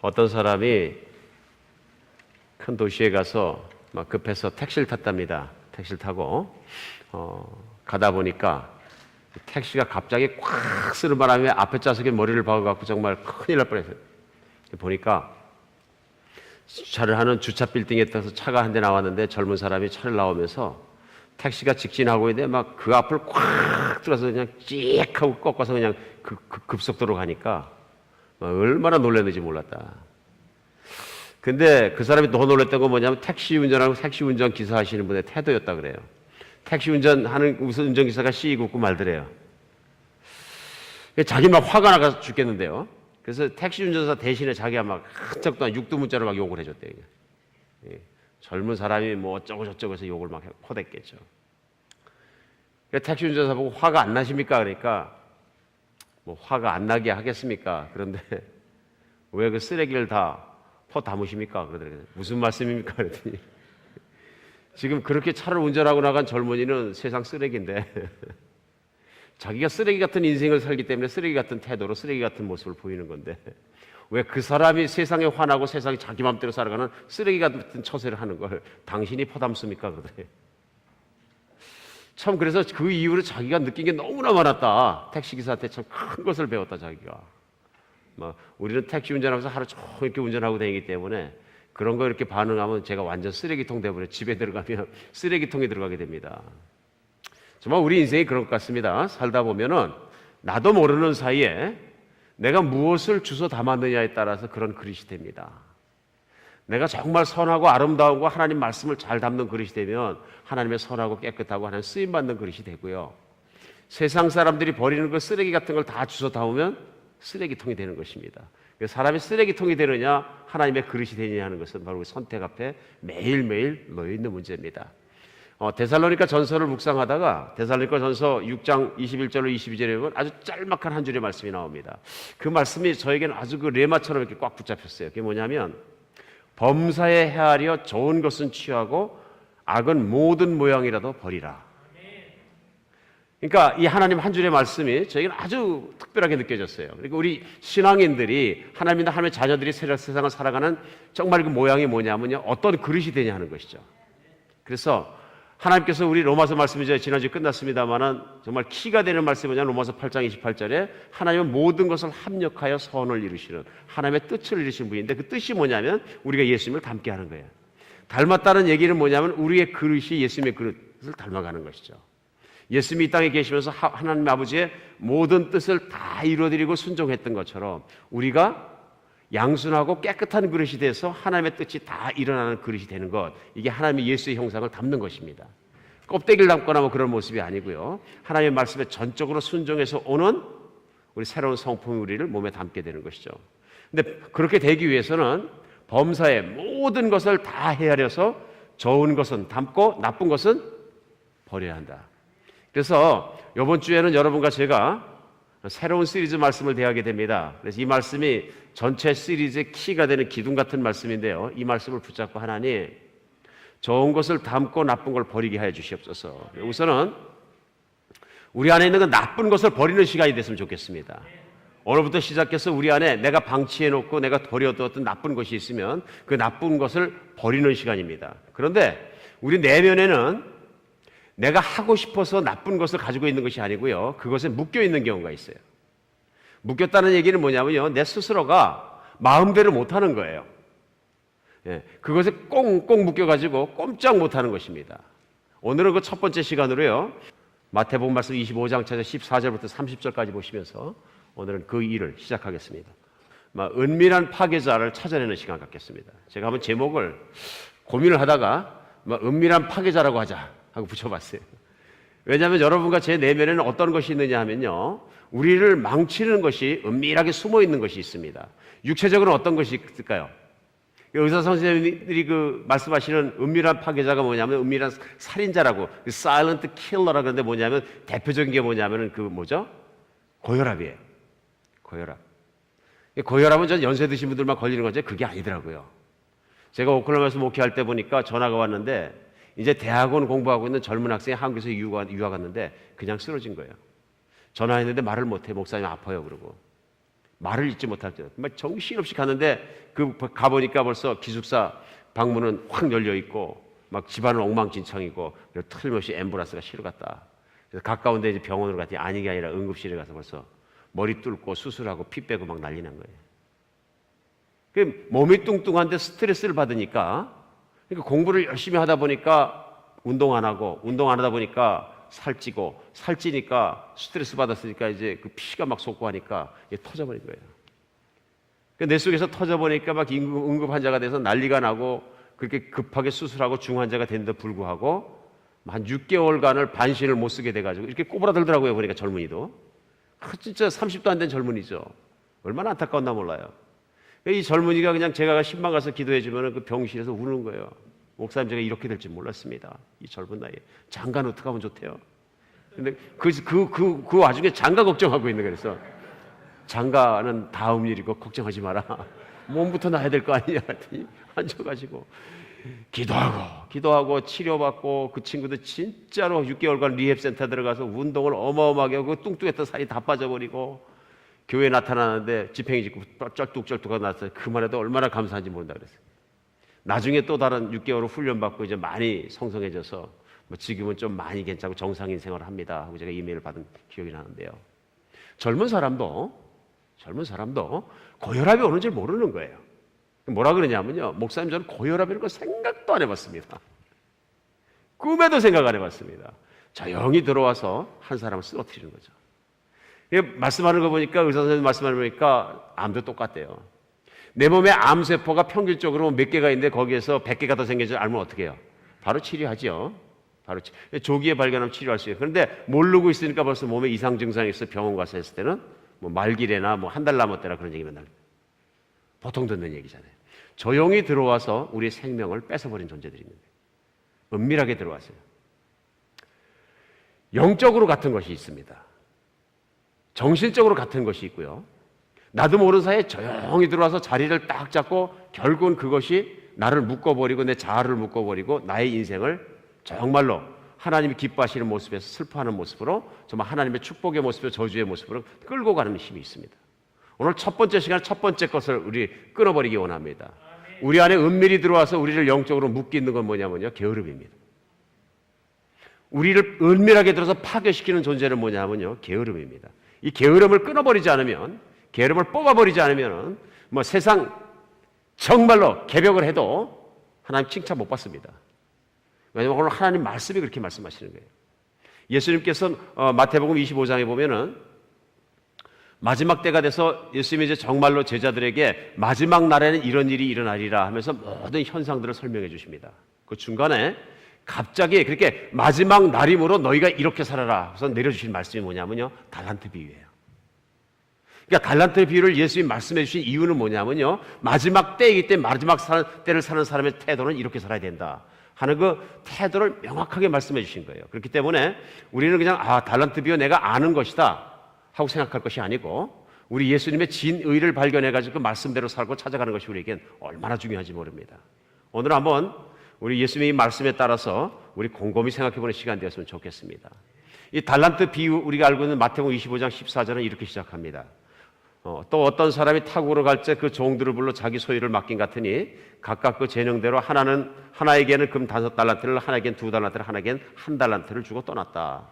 어떤 사람이 큰 도시에 가서 막 급해서 택시를 탔답니다. 택시를 타고 가다 보니까 택시가 갑자기 꽉 쓰는 바람에 앞에 좌석에 머리를 박아갖고 정말 큰일 날 뻔했어요. 보니까 주차를 하는 주차 빌딩에 떠서 차가 한 대 나왔는데 젊은 사람이 차를 나오면서 택시가 직진하고 있는데 막 그 앞을 꽉 들어서 그냥 찍 하고 꺾어서 그냥 급속도로 가니까 얼마나 놀랐는지 몰랐다. 근데 그 사람이 더 놀랐던 건 뭐냐면 택시 운전하고 택시 운전 기사 하시는 분의 태도였다 그래요. 택시 운전하는 운전기사가 씩 웃고 말더래요. 자기 막 화가 나서 죽겠는데요. 그래서 택시 운전사 대신에 자기가 막 한참 동안 육두문자로 막 욕을 해줬대요. 젊은 사람이 뭐 어쩌고 저쩌고 해서 욕을 막 퍼댔겠죠. 택시 운전사 보고 화가 안 나십니까? 그러니까 뭐 화가 안 나게 하겠습니까? 그런데 왜 그 쓰레기를 다 퍼 담으십니까? 그러더라고요. 무슨 말씀입니까? 그랬더니 지금 그렇게 차를 운전하고 나간 젊은이는 세상 쓰레기인데 자기가 쓰레기 같은 인생을 살기 때문에 쓰레기 같은 태도로 쓰레기 같은 모습을 보이는 건데 왜 그 사람이 세상에 화나고 세상이 자기 마음대로 살아가는 쓰레기 같은 처세를 하는 걸 당신이 퍼담습니까? 그러더래요. 참 그래서 그 이후로 자기가 느낀 게 너무나 많았다. 택시기사한테 참 큰 것을 배웠다 자기가. 우리는 택시 운전하면서 하루 종일 이렇게 운전하고 다니기 때문에 그런 거 이렇게 반응하면 제가 완전 쓰레기통 되버려. 집에 들어가면 쓰레기통에 들어가게 됩니다. 정말 우리 인생이 그런 것 같습니다. 살다 보면은 나도 모르는 사이에 내가 무엇을 주워 담았느냐에 따라서 그런 그릇이 됩니다. 내가 정말 선하고 아름다우고 하나님 말씀을 잘 담는 그릇이 되면 하나님의 선하고 깨끗하고 하나님 쓰임받는 그릇이 되고요. 세상 사람들이 버리는 그 쓰레기 같은 걸 다 주워 담으면 쓰레기통이 되는 것입니다. 사람이 쓰레기통이 되느냐 하나님의 그릇이 되느냐 하는 것은 바로 선택 앞에 매일매일 놓여있는 문제입니다. 데살로니가 전서를 묵상하다가 데살로니가 전서 6장 21절로 22절에 보면 아주 짤막한 한 줄의 말씀이 나옵니다. 그 말씀이 저에게는 아주 그 레마처럼 이렇게 꽉 붙잡혔어요. 그게 뭐냐면 범사에 헤아려 좋은 것은 취하고 악은 모든 모양이라도 버리라. 그러니까 이 하나님 한 줄의 말씀이 저에게는 아주 특별하게 느껴졌어요. 그리고 우리 신앙인들이 하나님이나 하나님의 자녀들이 세상을 살아가는 정말 그 모양이 뭐냐면요, 어떤 그릇이 되냐 하는 것이죠. 그래서 하나님께서 우리 로마서 말씀이 지난주에 끝났습니다만은 정말 키가 되는 말씀이 뭐냐, 로마서 8장 28절에 하나님은 모든 것을 합력하여 선을 이루시는 하나님의 뜻을 이루신 분인데 그 뜻이 뭐냐면 우리가 예수님을 닮게 하는 거예요. 닮았다는 얘기는 뭐냐면 우리의 그릇이 예수님의 그릇을 닮아가는 것이죠. 예수님이 이 땅에 계시면서 하나님 아버지의 모든 뜻을 다 이루어드리고 순종했던 것처럼 우리가 양순하고 깨끗한 그릇이 돼서 하나님의 뜻이 다 일어나는 그릇이 되는 것, 이게 하나님의 예수의 형상을 담는 것입니다. 껍데기를 담거나 뭐 그런 모습이 아니고요, 하나님의 말씀에 전적으로 순종해서 오는 우리 새로운 성품이 우리를 몸에 담게 되는 것이죠. 근데 그렇게 되기 위해서는 범사의 모든 것을 다 헤아려서 좋은 것은 담고 나쁜 것은 버려야 한다. 그래서 이번 주에는 여러분과 제가 새로운 시리즈 말씀을 대하게 됩니다. 그래서 이 말씀이 전체 시리즈의 키가 되는 기둥 같은 말씀인데요, 이 말씀을 붙잡고 하나님, 좋은 것을 담고 나쁜 걸 버리게 하여 주시옵소서. 우선은 우리 안에 있는 그 나쁜 것을 버리는 시간이 됐으면 좋겠습니다. 오늘부터 시작해서 우리 안에 내가 방치해놓고 내가 버려두었던 나쁜 것이 있으면 그 나쁜 것을 버리는 시간입니다. 그런데 우리 내면에는 내가 하고 싶어서 나쁜 것을 가지고 있는 것이 아니고요, 그것에 묶여 있는 경우가 있어요. 묶였다는 얘기는 뭐냐면요, 내 스스로가 마음대로 못하는 거예요. 그것에 꽁꽁 묶여가지고 꼼짝 못하는 것입니다. 오늘은 그 첫 번째 시간으로요, 마태복음 말씀 25장 14절부터 30절까지 보시면서 오늘은 그 일을 시작하겠습니다. 은밀한 파괴자를 찾아내는 시간 갖겠습니다. 제가 한번 제목을 고민을 하다가 은밀한 파괴자라고 하자 하고 붙여봤어요. 왜냐하면 여러분과 제 내면에는 어떤 것이 있느냐 하면요, 우리를 망치는 것이 은밀하게 숨어 있는 것이 있습니다. 육체적으로 어떤 것이 있을까요? 의사 선생님들이 그 말씀하시는 은밀한 파괴자가 뭐냐면 은밀한 살인자라고, silent killer라고 하는데 뭐냐면 대표적인 게 뭐냐면은 그 뭐죠? 고혈압이에요. 고혈압은 전 연세 드신 분들만 걸리는 거죠. 그게 아니더라고요. 제가 오클라호마에서 목회할 때 보니까 전화가 왔는데 이제 대학원 공부하고 있는 젊은 학생이 한국에서 유학 왔는데 그냥 쓰러진 거예요. 전화했는데 말을 못해. 목사님 아파요 그러고 말을 잊지 못할 때 막 정신없이 갔는데 가보니까 벌써 기숙사 방문은 확 열려 있고 막 집안은 엉망진창이고 틀림없이 앰뷸런스가 실어 갔다. 그래서 가까운데 이제 병원으로 갔더니 아니게 아니라 응급실에 가서 벌써 머리 뚫고 수술하고 피 빼고 막 난리 난 거예요. 그 몸이 뚱뚱한데 스트레스를 받으니까, 그러니까 공부를 열심히 하다 보니까 운동 안 하다 보니까 살찌고, 살찌니까 스트레스 받았으니까 이제 그 피가 막 솟고 하니까 이게 터져버린 거예요. 내 속에서 터져버리니까 막 응급 환자가 돼서 난리가 나고, 그렇게 급하게 수술하고 중환자가 됐는데 불구하고 한 6개월간을 반신을 못 쓰게 돼가지고 이렇게 꼬부라들더라고요. 보니까 젊은이도. 진짜 30도 안 된 젊은이죠. 얼마나 안타까웠나 몰라요. 이 젊은이가 그냥 제가 신방 가서 기도해주면 그 병실에서 우는 거예요. 목사님, 제가 이렇게 될 줄 몰랐습니다. 이 젊은 나이에. 장가는 어떻게 하면 좋대요? 근데 그 와중에 장가 걱정하고 있는 거예요. 그래서 장가는 다음 일이고 걱정하지 마라. 몸부터 나야 될 거 아니냐 했더니 앉아가지고 기도하고 치료받고, 그 친구도 진짜로 6개월간 리헵센터 들어가서 운동을 어마어마하게 하고 뚱뚱했던 살이 다 빠져버리고 교회에 나타나는데 지팽이 짚고 쩔뚝쩔뚝하고 나왔어요. 그만해도 얼마나 감사한지 모른다 그랬어요. 나중에 또 다른 6개월 후 훈련받고 이제 많이 성성해져서 뭐 지금은 좀 많이 괜찮고 정상인 생활을 합니다 하고 제가 이메일을 받은 기억이 나는데요. 젊은 사람도 고혈압이 오는 줄 모르는 거예요. 뭐라 그러냐면요, 목사님, 저는 고혈압이라는 거 생각도 안 해봤습니다. 꿈에도 생각 안 해봤습니다. 조용히 들어와서 한 사람을 쓰러뜨리는 거죠. 말씀하는 거 보니까, 의사 선생님 말씀하는 거 보니까 암도 똑같대요. 내 몸에 암세포가 평균적으로 몇 개가 있는데 거기에서 100개가 더 생겨서 알면 어떻게 해요? 바로 치료하죠. 조기에 발견하면 치료할 수 있어요. 그런데 모르고 있으니까 벌써 몸에 이상 증상이 있어 병원 가서 했을 때는 뭐 말기래나 뭐 한 달 남았대라 그런 얘기 맨날 보통 듣는 얘기잖아요. 조용히 들어와서 우리의 생명을 뺏어버린 존재들이 있는 거예요. 은밀하게 들어왔어요. 영적으로 같은 것이 있습니다. 정신적으로 같은 것이 있고요. 나도 모르는 사이에 조용히 들어와서 자리를 딱 잡고 결국은 그것이 나를 묶어버리고 내 자아를 묶어버리고 나의 인생을 정말로 하나님이 기뻐하시는 모습에서 슬퍼하는 모습으로, 정말 하나님의 축복의 모습으로 저주의 모습으로 끌고 가는 힘이 있습니다. 오늘 첫 번째 시간 첫 번째 것을 우리 끊어버리기 원합니다. 우리 안에 은밀히 들어와서 우리를 영적으로 묶이는 건 뭐냐면요, 게으름입니다. 우리를 은밀하게 들어서 파괴시키는 존재는 뭐냐면요, 게으름입니다. 이 게으름을 끊어버리지 않으면, 게으름을 뽑아버리지 않으면 뭐 세상 정말로 개벽을 해도 하나님 칭찬 못 받습니다. 왜냐하면 오늘 하나님 말씀이 그렇게 말씀하시는 거예요. 예수님께서 마태복음 25장에 보면은 마지막 때가 돼서 예수님이 이제 정말로 제자들에게 마지막 날에는 이런 일이 일어나리라 하면서 모든 현상들을 설명해 주십니다. 그 중간에 갑자기 그렇게 마지막 날이므로 너희가 이렇게 살아라 해서 내려주신 말씀이 뭐냐면요, 달란트 비유예요. 그러니까 달란트 비유를 예수님이 말씀해 주신 이유는 뭐냐면요, 마지막 때이기 때문에 마지막 때를 사는 사람의 태도는 이렇게 살아야 된다 하는 그 태도를 명확하게 말씀해 주신 거예요. 그렇기 때문에 우리는 그냥 달란트 비유 내가 아는 것이다 하고 생각할 것이 아니고, 우리 예수님의 진의를 발견해가지고 그 말씀대로 살고 찾아가는 것이 우리에겐 얼마나 중요한지 모릅니다. 오늘 한번 우리 예수님의 말씀에 따라서 우리 곰곰이 생각해보는 시간 되었으면 좋겠습니다. 이 달란트 비유, 우리가 알고 있는 마태복음 25장 14절은 이렇게 시작합니다. 또 어떤 사람이 탁으로 갈 때 그 종들을 불러 자기 소유를 맡긴 같으니 각각 그 재능대로 하나에게는 금 5달란트를, 하나에게는 2달란트를, 하나에게는 1달란트를 주고 떠났다.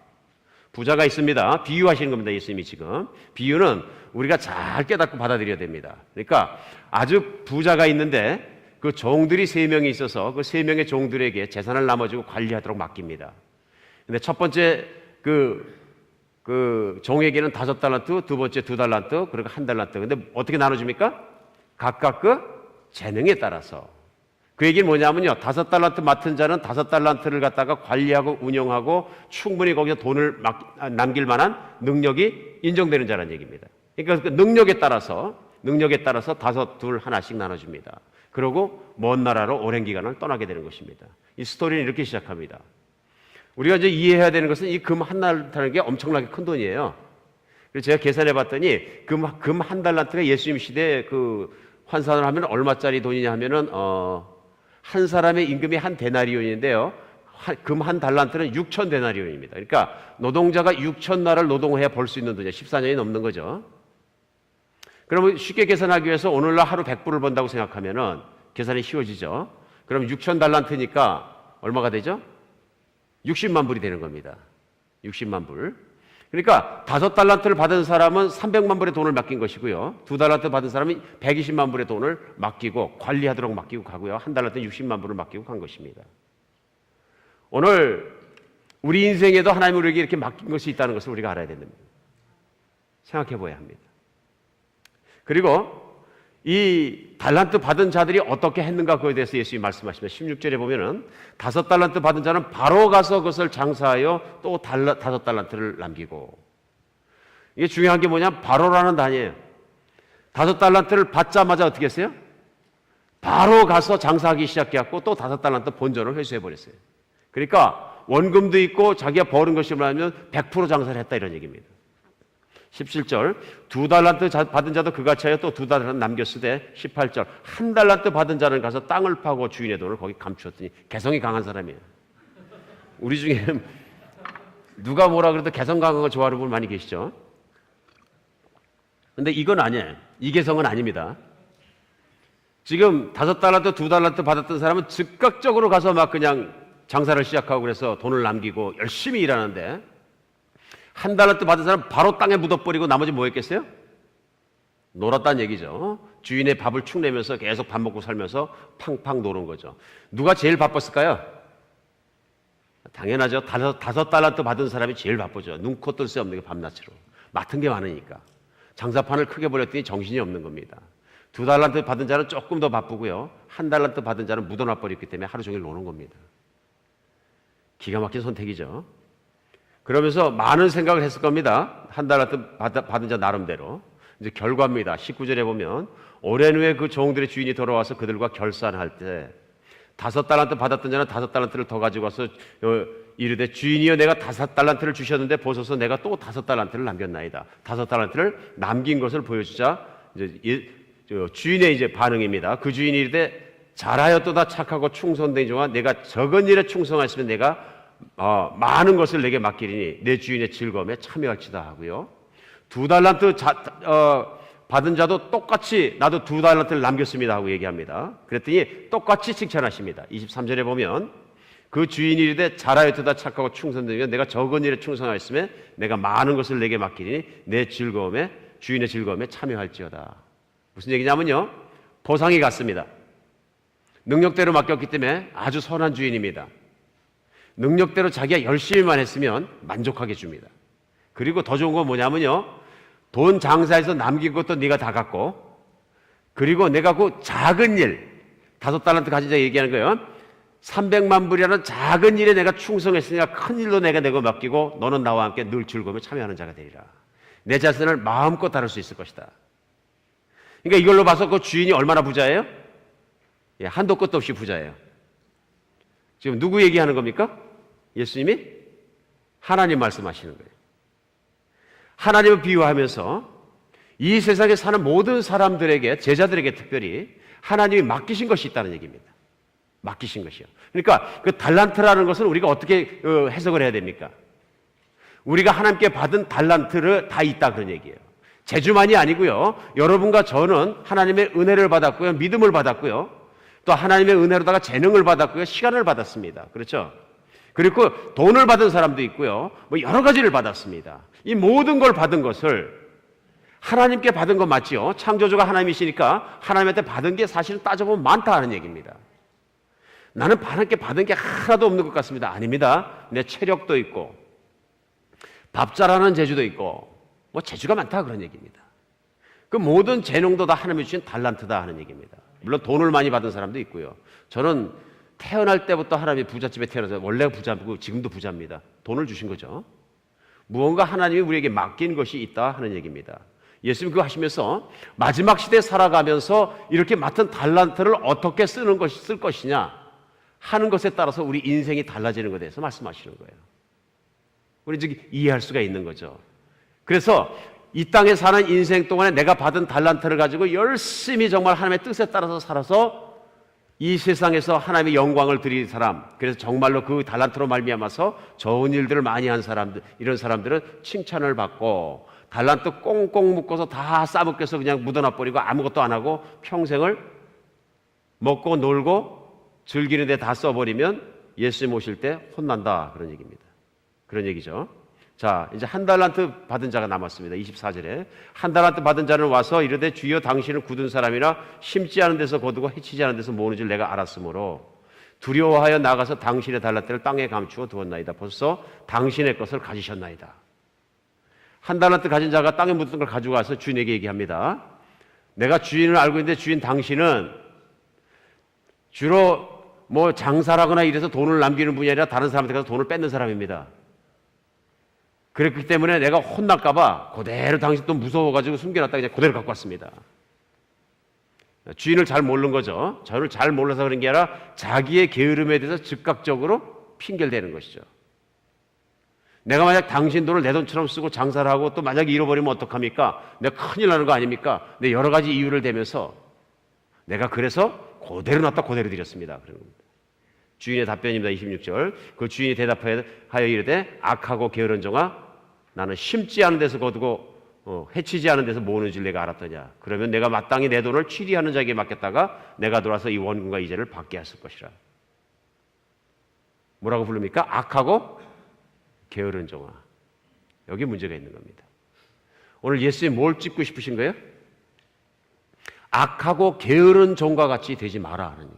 부자가 있습니다. 비유하시는 겁니다. 예수님이 지금. 비유는 우리가 잘 깨닫고 받아들여야 됩니다. 그러니까 아주 부자가 있는데 그 종들이 3명이 있어서 그 3명의 종들에게 재산을 나눠주고 관리하도록 맡깁니다. 근데 첫 번째 그 종에게는 5달란트, 두 번째 2달란트, 그리고 1달란트. 근데 어떻게 나눠줍니까? 각각 그 재능에 따라서. 그 얘기는 뭐냐면요, 5달란트 맡은 자는 5달란트를 갖다가 관리하고 운영하고 충분히 거기서 돈을 남길 만한 능력이 인정되는 자라는 얘기입니다. 그러니까 그 능력에 따라서 5, 2 하나씩 나눠줍니다. 그리고 먼 나라로 오랜 기간을 떠나게 되는 것입니다. 이 스토리는 이렇게 시작합니다. 우리가 이제 이해해야 되는 것은 이 금 1달란트라는 게 엄청나게 큰 돈이에요. 그래서 제가 계산해 봤더니 금 1달란트가 예수님 시대에 그 환산을 하면 얼마짜리 돈이냐 하면은 한 사람의 임금이 한 데나리온인데요. 금 1달란트는 6천 데나리온입니다. 그러니까 노동자가 6천 날을 노동해야 벌 수 있는 돈이에요. 14년이 넘는 거죠. 그러면 쉽게 계산하기 위해서 오늘날 하루 100불을 번다고 생각하면은 계산이 쉬워지죠. 그럼 6,000달란트니까 얼마가 되죠? 60만 불이 되는 겁니다. 60만 불. 그러니까 5달란트를 받은 사람은 300만 불의 돈을 맡긴 것이고요. 2달란트 받은 사람이 120만 불의 돈을 맡기고 관리하도록 맡기고 가고요. 1달란트는 60만 불을 맡기고 간 것입니다. 오늘 우리 인생에도 하나님이 우리에게 이렇게 맡긴 것이 있다는 것을 우리가 알아야 됩니다. 생각해 봐야 합니다. 그리고 이 달란트 받은 자들이 어떻게 했는가 그에 대해서 예수님이 말씀하시면 16절에 보면은 5달란트 받은 자는 바로 가서 그것을 장사하여 또 5달란트를 남기고, 이게 중요한 게 뭐냐? 바로라는 단위예요. 5달란트를 받자마자 어떻게 했어요? 바로 가서 장사하기 시작해갖고 또 5달란트 본전을 회수해 버렸어요. 그러니까 원금도 있고 자기가 버는 것이 뭐냐면 100% 장사를 했다 이런 얘기입니다. 17절 2달란트 받은 자도 그같이 하여 또 2달란트 남겼으되 18절 1달란트 받은 자는 가서 땅을 파고 주인의 돈을 거기 감추었더니 개성이 강한 사람이에요. 우리 중에 누가 뭐라 그래도 개성 강한 거 좋아하는 분 많이 계시죠? 근데 이건 아니에요. 이 개성은 아닙니다. 지금 5달란트 2달란트 받았던 사람은 즉각적으로 가서 막 그냥 장사를 시작하고 그래서 돈을 남기고 열심히 일하는데, 1달란트 받은 사람은 바로 땅에 묻어버리고 나머지 뭐 했겠어요? 놀았다는 얘기죠. 주인의 밥을 축내면서 계속 밥 먹고 살면서 팡팡 노는 거죠. 누가 제일 바빴을까요? 당연하죠. 5달란트 받은 사람이 제일 바쁘죠. 눈코 뜰 새 없는 게 밤낮으로. 맡은 게 많으니까. 장사판을 크게 벌였더니 정신이 없는 겁니다. 2달란트 받은 자는 조금 더 바쁘고요. 1달란트 받은 자는 묻어놔 버렸기 때문에 하루 종일 노는 겁니다. 기가 막힌 선택이죠. 그러면서 많은 생각을 했을 겁니다. 1달란트 받은 자 나름대로. 이제 결과입니다. 19절에 보면 오랜 후에 그 종들의 주인이 돌아와서 그들과 결산할 때 5달란트 받았던 자는 5달란트를 더 가지고 와서 이르되 주인이여 내가 5달란트를 주셨는데 보소서 내가 또 5달란트를 남겼나이다. 5달란트를 남긴 것을 보여주자 이제 주인의 이제 반응입니다. 그 주인이 이르되 잘하였도다 착하고 충성된 종아 내가 적은 일에 충성하였으면 내가 많은 것을 내게 맡기리니 내 주인의 즐거움에 참여할지다 하고요. 2달란트 받은 자도 똑같이 나도 2달란트를 남겼습니다 하고 얘기합니다. 그랬더니 똑같이 칭찬하십니다. 23절에 보면 그 주인이 이르되 잘하였도다 착하고 충성되면 내가 적은 일에 충성하였으면 내가 많은 것을 내게 맡기리니 내 즐거움에 주인의 즐거움에 참여할지어다. 무슨 얘기냐면요, 보상이 같습니다. 능력대로 맡겼기 때문에 아주 선한 주인입니다. 능력대로 자기가 열심히만 했으면 만족하게 줍니다. 그리고 더 좋은 건 뭐냐면요, 돈 장사해서 남긴 것도 네가 다 갖고, 그리고 내가 그 작은 일, 5달란트 가진 자 얘기하는 거예요. 300만 불이라는 작은 일에 내가 충성했으니까 큰 일로 내가 맡기고 너는 나와 함께 늘 즐거움에 참여하는 자가 되리라. 내 자신을 마음껏 다룰 수 있을 것이다. 그러니까 이걸로 봐서 그 주인이 얼마나 부자예요? 한도 끝도 없이 부자예요. 지금 누구 얘기하는 겁니까? 예수님이 하나님 말씀하시는 거예요. 하나님을 비유하면서 이 세상에 사는 모든 사람들에게, 제자들에게 특별히 하나님이 맡기신 것이 있다는 얘기입니다. 맡기신 것이요. 그러니까 그 달란트라는 것은 우리가 어떻게 해석을 해야 됩니까? 우리가 하나님께 받은 달란트를 다 있다 그런 얘기예요. 재주만이 아니고요. 여러분과 저는 하나님의 은혜를 받았고요. 믿음을 받았고요. 또 하나님의 은혜로다가 재능을 받았고요. 시간을 받았습니다. 그렇죠? 그리고 돈을 받은 사람도 있고요. 뭐 여러 가지를 받았습니다. 이 모든 걸 받은 것을 하나님께 받은 건 맞지요. 창조주가 하나님이시니까 하나님한테 받은 게 사실은 따져보면 많다 하는 얘기입니다. 나는 하나님께 받은 게 하나도 없는 것 같습니다. 아닙니다. 내 체력도 있고 밥 잘하는 재주도 있고 뭐 재주가 많다 그런 얘기입니다. 그 모든 재능도 다 하나님이 주신 달란트다 하는 얘기입니다. 물론 돈을 많이 받은 사람도 있고요. 저는 태어날 때부터 하나님이 부잣집에 태어나서 원래 부자고 지금도 부자입니다. 돈을 주신 거죠. 무언가 하나님이 우리에게 맡긴 것이 있다 하는 얘기입니다. 예수님 그거 하시면서 마지막 시대에 살아가면서 이렇게 맡은 달란트를 어떻게 쓸 것이냐 하는 것에 따라서 우리 인생이 달라지는 것에 대해서 말씀하시는 거예요. 우리 지금 이해할 수가 있는 거죠. 그래서 이 땅에 사는 인생 동안에 내가 받은 달란트를 가지고 열심히 정말 하나님의 뜻에 따라서 살아서 이 세상에서 하나님의 영광을 드릴 사람, 그래서 정말로 그 달란트로 말미암아서 좋은 일들을 많이 한 사람들, 이런 사람들은 칭찬을 받고 달란트 꽁꽁 묶어서 다 싸먹겨서 그냥 묻어놔버리고 아무것도 안 하고 평생을 먹고 놀고 즐기는 데 다 써버리면 예수님 오실 때 혼난다, 그런 얘기입니다. 그런 얘기죠. 자, 이제 한 달란트 받은 자가 남았습니다. 24절에 한 달란트 받은 자는 와서 이르되 주여 당신은 굳은 사람이라 심지 않은 데서 거두고 해치지 않은 데서 모으는 줄 내가 알았으므로 두려워하여 나가서 당신의 달란트를 땅에 감추어 두었나이다. 벌써 당신의 것을 가지셨나이다. 한 달란트 가진 자가 땅에 묻은 걸 가져가서 주인에게 얘기합니다. 내가 주인을 알고 있는데 주인 당신은 주로 뭐 장사라거나 이래서 돈을 남기는 분이 아니라 다른 사람한테 가서 돈을 뺏는 사람입니다. 그렇기 때문에 내가 혼날까봐 그대로 당신 또 무서워가지고 숨겨놨다가 그냥 그대로 갖고 왔습니다. 주인을 잘 모르는 거죠. 저를 잘 몰라서 그런 게 아니라 자기의 게으름에 대해서 즉각적으로 핑계를 대는 것이죠. 내가 만약 당신 돈을 내 돈처럼 쓰고 장사를 하고 또 만약에 잃어버리면 어떡합니까? 내가 큰일 나는 거 아닙니까? 내 여러 가지 이유를 대면서 내가 그래서 그대로 놨다 그대로 드렸습니다. 그런 겁니다. 주인의 답변입니다. 26절. 그 주인이 대답하여 이르되 악하고 게으른 종아, 나는 심지 않은 데서 거두고 해치지 않은 데서 모으는 줄 내가 알았더냐. 그러면 내가 마땅히 내 돈을 취리하는 자에게 맡겼다가 내가 돌아서 이 원금과 이자를 받게 했을 것이라. 뭐라고 부릅니까? 악하고 게으른 종아. 여기 문제가 있는 겁니다. 오늘 예수님 뭘 짚고 싶으신 거예요? 악하고 게으른 종과 같이 되지 마라 하는 얘기.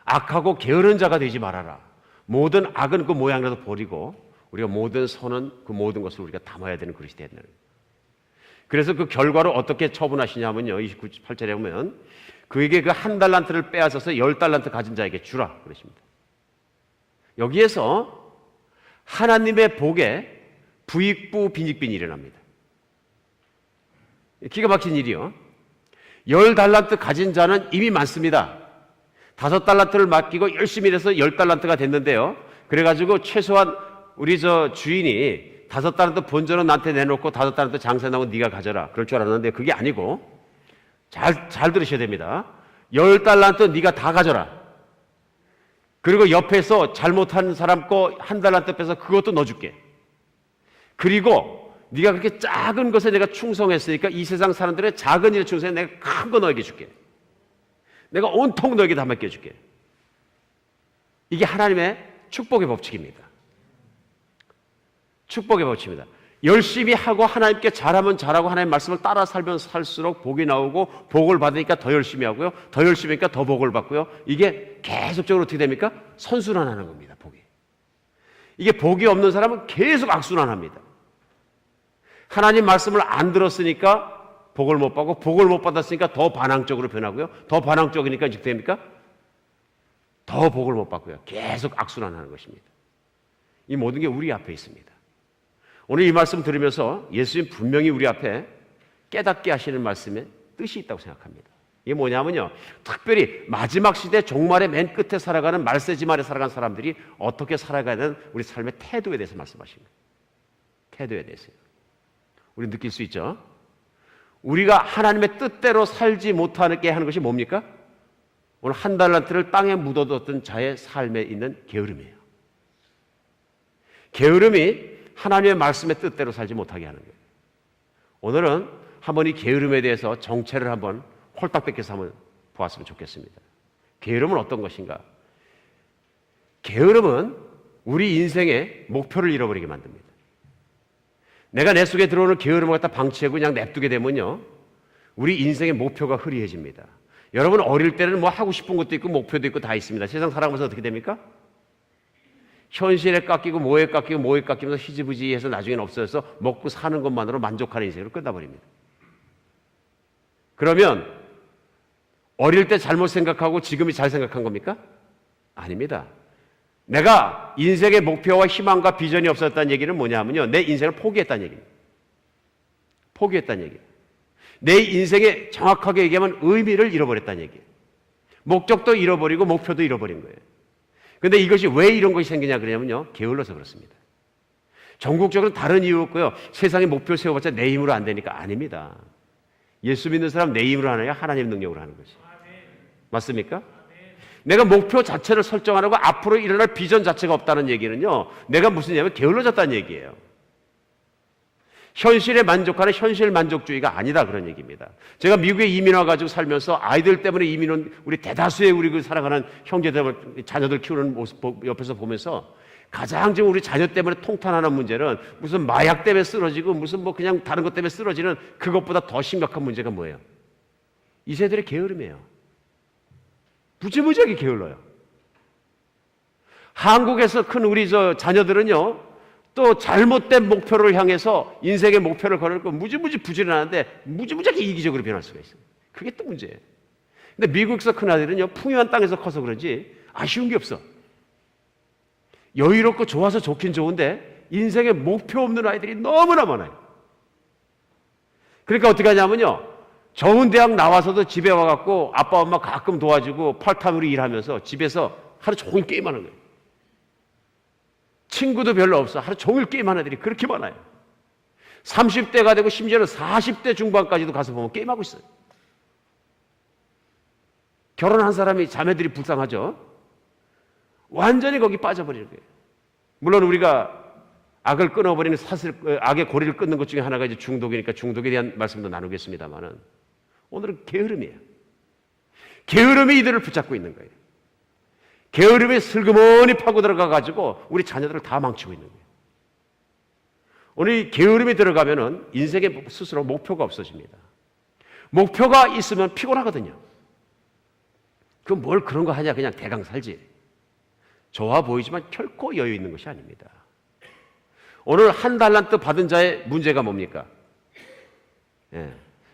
악하고 게으른 자가 되지 말아라. 모든 악은 그 모양이라도 버리고 우리가 모든 선은 그 모든 것을 우리가 담아야 되는 그릇이 된다는 거예요. 그래서 그 결과로 어떻게 처분하시냐면요, 28절에 보면 그에게 그 한 달란트를 빼앗아서 10달란트 가진 자에게 주라 그러십니다. 여기에서 하나님의 복에 부익부 빈익빈이 일어납니다. 기가 막힌 일이요. 10달란트 가진 자는 이미 많습니다. 5달란트를 맡기고 열심히 일해서 10달란트가 됐는데요. 그래가지고 최소한 우리 주인이 5달란트 본전은 나한테 내놓고 5달란트 장사나고 네가 가져라 그럴 줄 알았는데 그게 아니고 잘 들으셔야 됩니다. 10달란트 네가 다 가져라. 그리고 옆에서 잘못한 사람 거 한 달란트 빼서 그것도 넣어줄게. 그리고 네가 그렇게 작은 것에 내가 충성했으니까 이 세상 사람들의 작은 일에 충성해 내가 큰 거 너에게 줄게. 내가 온통 너에게 다 맡겨줄게. 이게 하나님의 축복의 법칙입니다. 축복의 법칙입니다. 열심히 하고 하나님께 잘하면 잘하고 하나님 말씀을 따라 살면 살수록 복이 나오고 복을 받으니까 더 열심히 하고요. 더 열심히 하니까 더 복을 받고요. 이게 계속적으로 어떻게 됩니까? 선순환하는 겁니다. 복이. 이게 복이 없는 사람은 계속 악순환합니다. 하나님 말씀을 안 들었으니까 복을 못 받고 복을 못 받았으니까 더 반항적으로 변하고요. 더 반항적이니까 어떻게 됩니까? 더 복을 못 받고요. 계속 악순환하는 것입니다. 이 모든 게 우리 앞에 있습니다. 오늘 이 말씀 들으면서 예수님 분명히 우리 앞에 깨닫게 하시는 말씀에 뜻이 있다고 생각합니다. 이게 뭐냐면요, 특별히 마지막 시대 종말의 맨 끝에 살아가는 말세지 말에 살아가는 사람들이 어떻게 살아가야 되는 우리 삶의 태도에 대해서 말씀하신 거예요. 태도에 대해서요. 우리 느낄 수 있죠? 우리가 하나님의 뜻대로 살지 못하게 하는 것이 뭡니까? 오늘 한 달란트를 땅에 묻어뒀던 자의 삶에 있는 게으름이에요. 게으름이 하나님의 말씀의 뜻대로 살지 못하게 하는 거예요. 오늘은 한번 이 게으름에 대해서 정체를 한번 홀딱 벗겨서 한번 보았으면 좋겠습니다. 게으름은 어떤 것인가? 게으름은 우리 인생의 목표를 잃어버리게 만듭니다. 내가 내 속에 들어오는 게으름을 갖다 방치하고 그냥 냅두게 되면요, 우리 인생의 목표가 흐리해집니다. 여러분 어릴 때는 뭐 하고 싶은 것도 있고 목표도 있고 다 있습니다. 세상 살아가면서 어떻게 됩니까? 현실에 깎이고 뭐에 깎이면서 희지부지해서 나중에는 없어져서 먹고 사는 것만으로 만족하는 인생으로 끝나버립니다. 그러면 어릴 때 잘못 생각하고 지금이 잘 생각한 겁니까? 아닙니다. 내가 인생의 목표와 희망과 비전이 없었다는 얘기는 뭐냐면요, 내 인생을 포기했다는 얘기입니다. 포기했다는 얘기예요. 내 인생에 정확하게 얘기하면 의미를 잃어버렸다는 얘기예요. 목적도 잃어버리고 목표도 잃어버린 거예요. 그런데 이것이 왜 이런 것이 생기냐 그러냐면요, 게을러서 그렇습니다. 전국적으로 다른 이유 없고요, 세상에 목표 세워봤자 내 힘으로 안 되니까 아닙니다. 예수 믿는 사람 내 힘으로 하느냐 하나님 능력으로 하는 거지. 맞습니까? 내가 목표 자체를 설정 안 하고 앞으로 일어날 비전 자체가 없다는 얘기는요, 내가 무슨 얘기냐면 게을러졌다는 얘기예요. 현실에 만족하는 현실 만족주의가 아니다, 그런 얘기입니다. 제가 미국에 이민 와가지고 살면서 아이들 때문에 이민 온 우리 대다수의 우리 그 살아가는 형제들, 자녀들 키우는 모습 옆에서 보면서 가장 지금 우리 자녀 때문에 통탄하는 문제는 무슨 마약 때문에 쓰러지고 무슨 뭐 그냥 다른 것 때문에 쓰러지는 그것보다 더 심각한 문제가 뭐예요? 이 세대의 게으름이에요. 무지무지하게 게을러요. 한국에서 큰 우리 자녀들은요, 또 잘못된 목표를 향해서 인생의 목표를 걸고 무지무지 부지런하는데 무지무지하게 이기적으로 변할 수가 있어요. 그게 또 문제예요. 근데 미국에서 큰 아들은요, 풍요한 땅에서 커서 그런지 아쉬운 게 없어. 여유롭고 좋아서 좋긴 좋은데 인생에 목표 없는 아이들이 너무나 많아요. 그러니까 어떻게 하냐면요, 좋은 대학 나와서도 집에 와갖고 아빠 엄마 가끔 도와주고 팔타임으로 일하면서 집에서 하루 종일 게임하는 거예요. 친구도 별로 없어. 하루 종일 게임하는 애들이 그렇게 많아요. 30대가 되고 심지어는 40대 중반까지도 가서 보면 게임하고 있어요. 결혼한 사람이 자매들이 불쌍하죠. 완전히 거기 빠져버리는 거예요. 물론 우리가 악을 끊어버리는 악의 고리를 끊는 것 중에 하나가 이제 중독이니까 중독에 대한 말씀도 나누겠습니다만은 오늘은 게으름이에요. 게으름이 이들을 붙잡고 있는 거예요. 게으름에 슬그머니 파고 들어가가지고 우리 자녀들을 다 망치고 있는 거예요. 오늘 이 게으름이 들어가면은 인생에 스스로 목표가 없어집니다. 목표가 있으면 피곤하거든요. 그럼 뭘 그런 거 하냐, 그냥 대강 살지. 좋아 보이지만 결코 여유 있는 것이 아닙니다. 오늘 한 달란트 받은 자의 문제가 뭡니까?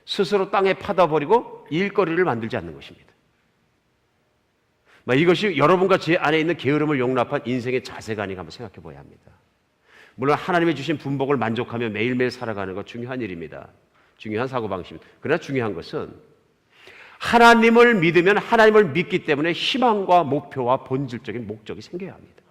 스스로 땅에 파다 버리고 일거리를 만들지 않는 것입니다. 이것이 여러분과 제 안에 있는 게으름을 용납한 인생의 자세가 아닌가 한번 생각해 봐야 합니다. 물론 하나님이 주신 분복을 만족하며 매일매일 살아가는 것 중요한 일입니다. 중요한 사고방식입니다. 그러나 중요한 것은 하나님을 믿으면 하나님을 믿기 때문에 희망과 목표와 본질적인 목적이 생겨야 합니다.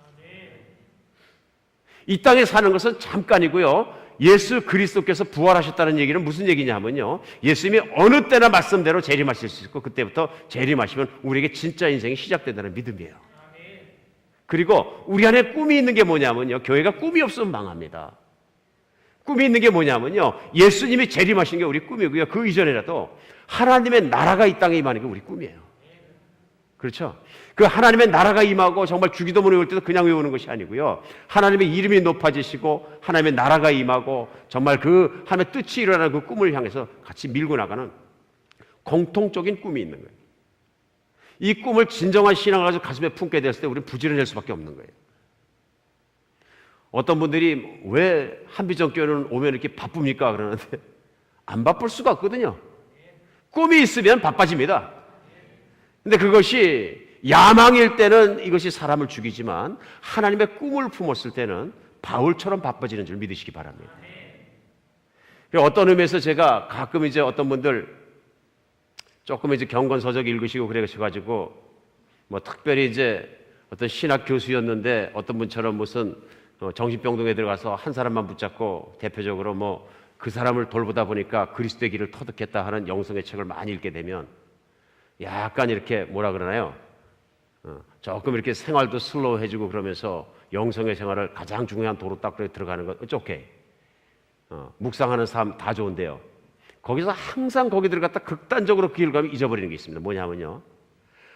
이 땅에 사는 것은 잠깐이고요. 예수 그리스도께서 부활하셨다는 얘기는 무슨 얘기냐면요, 예수님이 어느 때나 말씀대로 재림하실 수 있고 그때부터 재림하시면 우리에게 진짜 인생이 시작된다는 믿음이에요. 그리고 우리 안에 꿈이 있는 게 뭐냐면요, 교회가 꿈이 없으면 망합니다. 꿈이 있는 게 뭐냐면요, 예수님이 재림하신 게 우리 꿈이고요, 그 이전이라도 하나님의 나라가 이 땅에 임하는 게 우리 꿈이에요. 그렇죠? 그 하나님의 나라가 임하고 정말 주기도문에 올 때도 그냥 외우는 것이 아니고요, 하나님의 이름이 높아지시고 하나님의 나라가 임하고 정말 그 하나님의 뜻이 일어나는 그 꿈을 향해서 같이 밀고 나가는 공통적인 꿈이 있는 거예요. 이 꿈을 진정한 신앙을 가지고 가슴에 품게 됐을 때 우리는 부지런할 수밖에 없는 거예요. 어떤 분들이 왜 한비전교회는 오면 이렇게 바쁩니까? 그러는데 안 바쁠 수가 없거든요. 꿈이 있으면 바빠집니다. 근데 그것이 야망일 때는 이것이 사람을 죽이지만 하나님의 꿈을 품었을 때는 바울처럼 바빠지는 줄 믿으시기 바랍니다. 어떤 의미에서 제가 가끔 이제 어떤 분들 조금 이제 경건서적 읽으시고 그래가지고 뭐 특별히 이제 어떤 신학 교수였는데 어떤 분처럼 무슨 정신병동에 들어가서 한 사람만 붙잡고 대표적으로 뭐 그 사람을 돌보다 보니까 그리스도의 길을 터득했다 하는 영성의 책을 많이 읽게 되면 약간 이렇게 뭐라 그러나요? 조금 이렇게 생활도 슬로우해지고 그러면서 영성의 생활을 가장 중요한 도로 딱 들어가는 것, it's okay. 묵상하는 삶 다 좋은데요. 거기서 항상 거기 들어갔다 극단적으로 그 길을 가면 잊어버리는 게 있습니다. 뭐냐면요,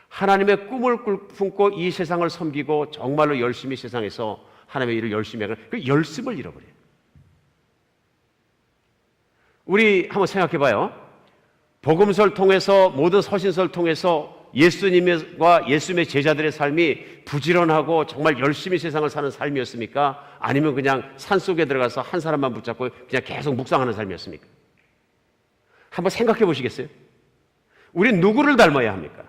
하나님의 꿈을 품고 이 세상을 섬기고 정말로 열심히 세상에서 하나님의 일을 열심히 하는 그 열심을 잃어버려요. 우리 한번 생각해 봐요. 복음서를 통해서 모든 서신서를 통해서 예수님과 예수님의 제자들의 삶이 부지런하고 정말 열심히 세상을 사는 삶이었습니까? 아니면 그냥 산속에 들어가서 한 사람만 붙잡고 그냥 계속 묵상하는 삶이었습니까? 한번 생각해 보시겠어요? 우린 누구를 닮아야 합니까?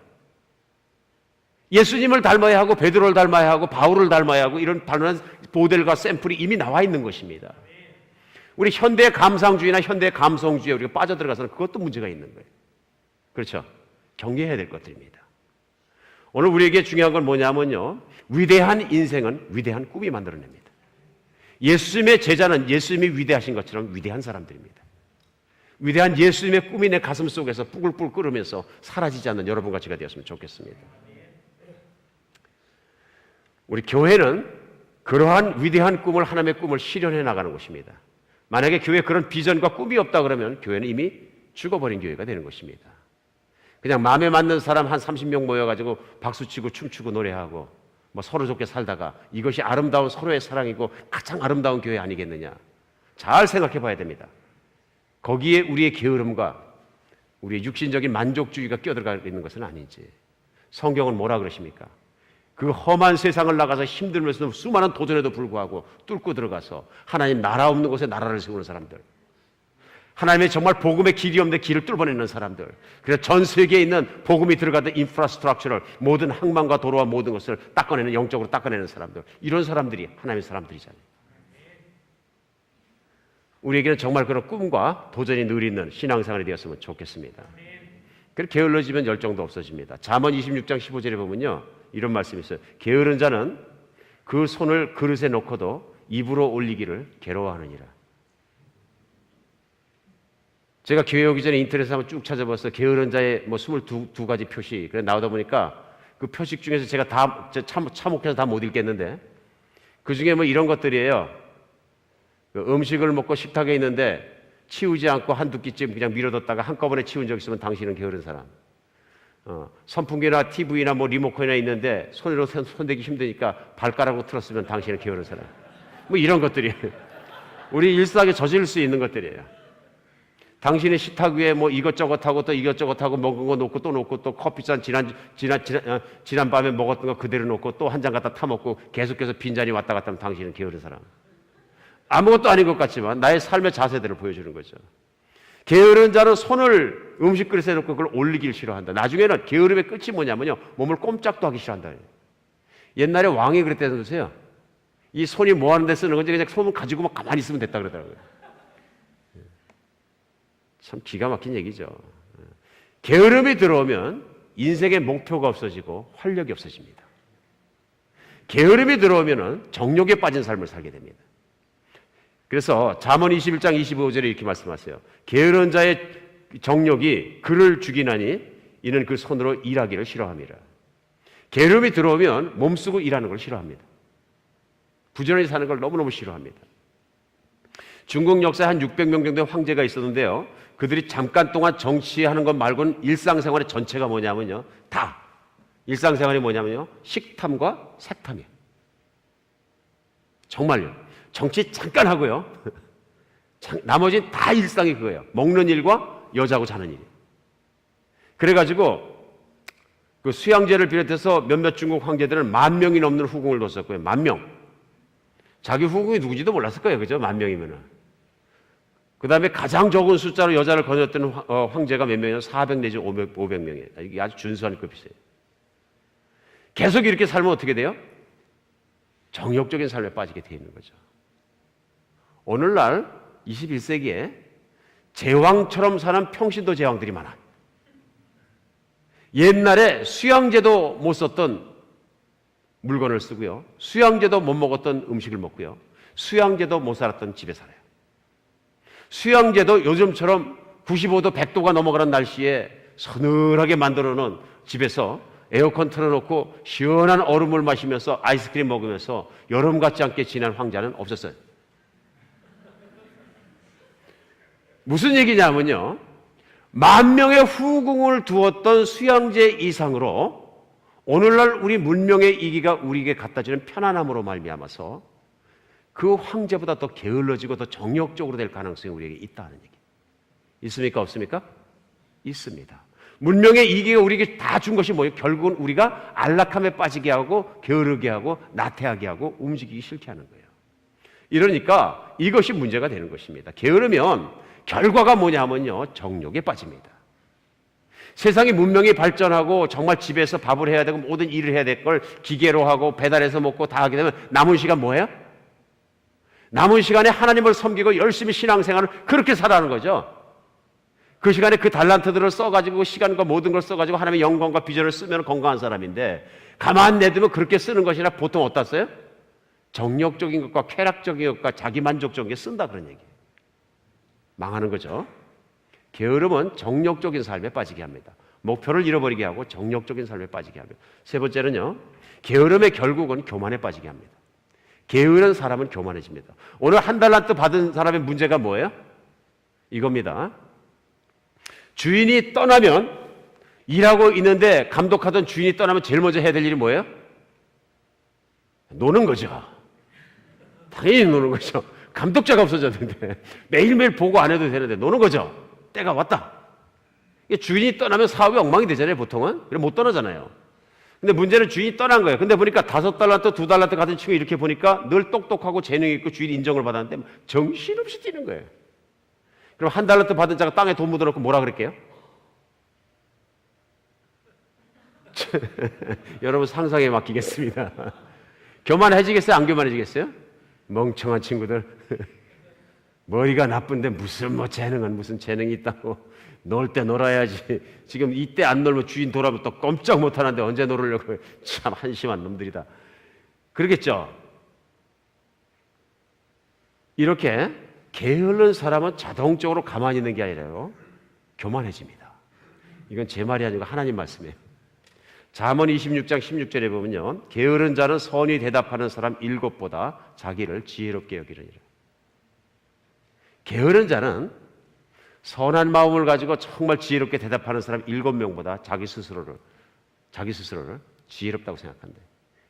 예수님을 닮아야 하고 베드로를 닮아야 하고 바울을 닮아야 하고 이런 단순한 모델과 샘플이 이미 나와 있는 것입니다. 우리 현대 감상주의나 현대 감성주의에 우리가 빠져들어가서는 그것도 문제가 있는 거예요. 그렇죠? 경계해야 될 것들입니다. 오늘 우리에게 중요한 건 뭐냐면요, 위대한 인생은 위대한 꿈이 만들어냅니다. 예수님의 제자는 예수님이 위대하신 것처럼 위대한 사람들입니다. 위대한 예수님의 꿈이 내 가슴 속에서 뿔뿔 끓으면서 사라지지 않는 여러분 같이가 되었으면 좋겠습니다. 우리 교회는 그러한 위대한 꿈을, 하나님의 꿈을 실현해 나가는 곳입니다. 만약에 교회에 그런 비전과 꿈이 없다 그러면 교회는 이미 죽어버린 교회가 되는 것입니다. 그냥 마음에 맞는 사람 한 30명 모여가지고 박수치고 춤추고 노래하고 뭐 서로 좋게 살다가 이것이 아름다운 서로의 사랑이고 가장 아름다운 교회 아니겠느냐. 잘 생각해 봐야 됩니다. 거기에 우리의 게으름과 우리의 육신적인 만족주의가 끼어들어가 있는 것은 아닌지. 성경은 뭐라 그러십니까? 그 험한 세상을 나가서 힘들면서도 수많은 도전에도 불구하고 뚫고 들어가서 하나님 나라 없는 곳에 나라를 세우는 사람들, 하나님의 정말 복음의 길이 없는데 길을 뚫어내는 사람들, 그래서 전 세계에 있는 복음이 들어가던 인프라스트럭처를 모든 항만과 도로와 모든 것을 닦아내는, 영적으로 닦아내는 사람들, 이런 사람들이 하나님의 사람들이잖아요. 우리에게는 정말 그런 꿈과 도전이 늘 있는 신앙생활이 되었으면 좋겠습니다. 그렇게 게을러지면 열정도 없어집니다. 잠언 26장 15절에 보면요, 이런 말씀이 있어요. 게으른 자는 그 손을 그릇에 놓고도 입으로 올리기를 괴로워하느니라. 제가 교회 오기 전에 인터넷에 한번 쭉 찾아봤어요. 게으른 자의 뭐 22가지 표시. 그래 나오다 보니까 그 표식 중에서 제가 다 참혹해서 다 못 읽겠는데 그 중에 뭐 이런 것들이에요. 그 음식을 먹고 식탁에 있는데 치우지 않고 한두 끼쯤 그냥 밀어뒀다가 한꺼번에 치운 적 있으면 당신은 게으른 사람. 선풍기나 TV나 뭐 리모컨이나 있는데 손으로 손대기 힘드니까 발가락으로 틀었으면 당신은 게으른 사람. 뭐 이런 것들이에요. 우리 일상에 저질 수 있는 것들이에요. 당신의 식탁 위에 뭐 이것저것 하고 또 이것저것 하고 먹은 거 놓고 또 놓고 또 커피잔 지난 밤에 먹었던 거 그대로 놓고 또 한 잔 갖다 타먹고 계속해서 빈잔이 왔다 갔다 하면 당신은 게으른 사람. 아무것도 아닌 것 같지만 나의 삶의 자세들을 보여주는 거죠. 게으른 자는 손을 음식 그릇에 놓고 그걸 올리기를 싫어한다. 나중에는 게으름의 끝이 뭐냐면요, 몸을 꼼짝도 하기 싫어한다. 옛날에 왕이 그랬다는 거세요. 이 손이 뭐 하는 데 쓰는 건지 그냥 손을 가지고만 가만히 있으면 됐다 그러더라고요. 참 기가 막힌 얘기죠. 게으름이 들어오면 인생의 목표가 없어지고 활력이 없어집니다. 게으름이 들어오면 정욕에 빠진 삶을 살게 됩니다. 그래서 잠언 21장 25절에 이렇게 말씀하세요. 게으른 자의 정욕이 그를 죽이나니 이는 그 손으로 일하기를 싫어함이라. 게으름이 들어오면 몸쓰고 일하는 걸 싫어합니다. 부지런히 사는 걸 너무너무 싫어합니다. 중국 역사에 한 600명 정도의 황제가 있었는데요, 그들이 잠깐 동안 정치하는 것 말고는 일상생활의 전체가 뭐냐면요, 다 일상생활이 뭐냐면요, 식탐과 색탐이에요. 정말요. 정치 잠깐 하고요, 나머지는 다 일상이 그거예요. 먹는 일과 여자하고 자는 일. 그래가지고 그 수양제를 비롯해서 몇몇 중국 황제들은 10,000명이 넘는 후궁을 뒀었고요. 10,000명. 자기 후궁이 누구지도 몰랐을 거예요. 그죠? 10,000명이면은. 그 다음에 가장 적은 숫자로 여자를 거느렸던 황제가 몇 명이냐? 400 내지 500명이에요. 이게 아주 준수한 급이세요. 계속 이렇게 살면 어떻게 돼요? 정욕적인 삶에 빠지게 돼 있는 거죠. 오늘날 21세기에 제왕처럼 사는 평신도 제왕들이 많아요. 옛날에 수양제도 못 썼던 물건을 쓰고요, 수양제도 못 먹었던 음식을 먹고요, 수양제도 못 살았던 집에 살아요. 수양제도 요즘처럼 95도 100도가 넘어가는 날씨에 서늘하게 만들어 놓은 집에서 에어컨 틀어놓고 시원한 얼음물 마시면서 아이스크림 먹으면서 여름 같지 않게 지낸 황자는 없었어요. 무슨 얘기냐면요, 10,000명의 후궁을 두었던 수양제 이상으로 오늘날 우리 문명의 이기가 우리에게 갖다주는 편안함으로 말미암아서 그 황제보다 더 게을러지고 더 정욕적으로 될 가능성이 우리에게 있다는 얘기. 있습니까? 없습니까? 있습니다. 문명의 이기가 우리에게 다 준 것이 뭐예요? 결국은 우리가 안락함에 빠지게 하고 게으르게 하고 나태하게 하고 움직이기 싫게 하는 거예요. 이러니까 이것이 문제가 되는 것입니다. 게으르면 결과가 뭐냐면요, 정욕에 빠집니다. 세상이 문명이 발전하고 정말 집에서 밥을 해야 되고 모든 일을 해야 될 걸 기계로 하고 배달해서 먹고 다 하게 되면 남은 시간 뭐예요? 남은 시간에 하나님을 섬기고 열심히 신앙생활을 그렇게 살아가는 거죠. 그 시간에 그 달란트들을 써가지고 시간과 모든 걸 써가지고 하나님의 영광과 비전을 쓰면 건강한 사람인데, 가만 내두면 그렇게 쓰는 것이라 보통 어디다 써요? 정욕적인 것과 쾌락적인 것과 자기만족적인 게 쓴다, 그런 얘기예요. 망하는 거죠. 게으름은 정욕적인 삶에 빠지게 합니다. 목표를 잃어버리게 하고 정욕적인 삶에 빠지게 합니다. 세 번째는요, 게으름의 결국은 교만에 빠지게 합니다. 게으른 사람은 교만해집니다. 오늘 한 달란트 받은 사람의 문제가 뭐예요? 이겁니다. 주인이 떠나면, 일하고 있는데 감독하던 주인이 떠나면 제일 먼저 해야 될 일이 뭐예요? 노는 거죠. 당연히 노는 거죠. 감독자가 없어졌는데 매일매일 보고 안 해도 되는데 노는 거죠. 때가 왔다. 주인이 떠나면 사업이 엉망이 되잖아요, 보통은. 그래 못 떠나잖아요. 근데 문제는 주인이 떠난 거예요. 근데 보니까 5달란트, 2달란트 같은 친구 이렇게 보니까 늘 똑똑하고 재능 있고 주인 인정을 받았는데 정신없이 뛰는 거예요. 그럼 1달란트 받은 자가 땅에 돈 묻어놓고 뭐라 그럴게요? 여러분 상상에 맡기겠습니다. 교만해지겠어요? 안 교만해지겠어요? 멍청한 친구들. 머리가 나쁜데 무슨 뭐 재능은 무슨 재능이 있다고. 놀 때 놀아야지. 지금 이때 안 놀면 주인 돌아오면 또 꼼짝 못하는데 언제 놀으려고. 참 한심한 놈들이다. 그러겠죠? 이렇게 게으른 사람은 자동적으로 가만히 있는 게 아니라요, 교만해집니다. 이건 제 말이 아니고 하나님 말씀이에요. 잠언 26장 16절에 보면요, 게으른 자는 선히 대답하는 사람 7보다 자기를 지혜롭게 여기느니라. 게으른 자는 선한 마음을 가지고 정말 지혜롭게 대답하는 사람 7명보다 자기 스스로를 지혜롭다고 생각한대.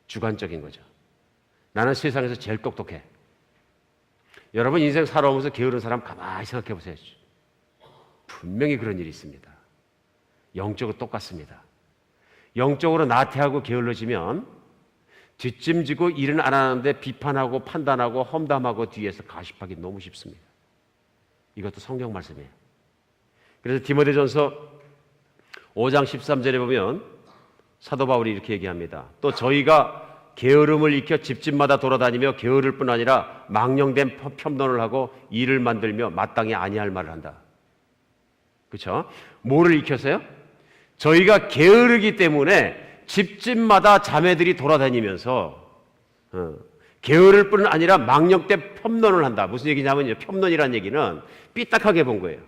주관적인 거죠. 나는 세상에서 제일 똑똑해. 여러분 인생 살아오면서 게으른 사람 가만히 생각해 보세요. 분명히 그런 일이 있습니다. 영적으로 똑같습니다. 영적으로 나태하고 게을러지면 뒷짐지고 일은 안 하는데 비판하고 판단하고 험담하고 뒤에서 가십하기 너무 쉽습니다. 이것도 성경 말씀이에요. 그래서 디모데전서 5장 13절에 보면 사도 바울이 이렇게 얘기합니다. 또 저희가 게으름을 익혀 집집마다 돌아다니며 게으를 뿐 아니라 망령된 편론을 하고 일을 만들며 마땅히 아니할 말을 한다. 그렇죠? 뭐를 익혀서요? 저희가 게으르기 때문에 집집마다 자매들이 돌아다니면서 게으를 뿐 아니라 망령된 편론을 한다. 무슨 얘기냐면요, 편론이라는 얘기는 삐딱하게 본 거예요.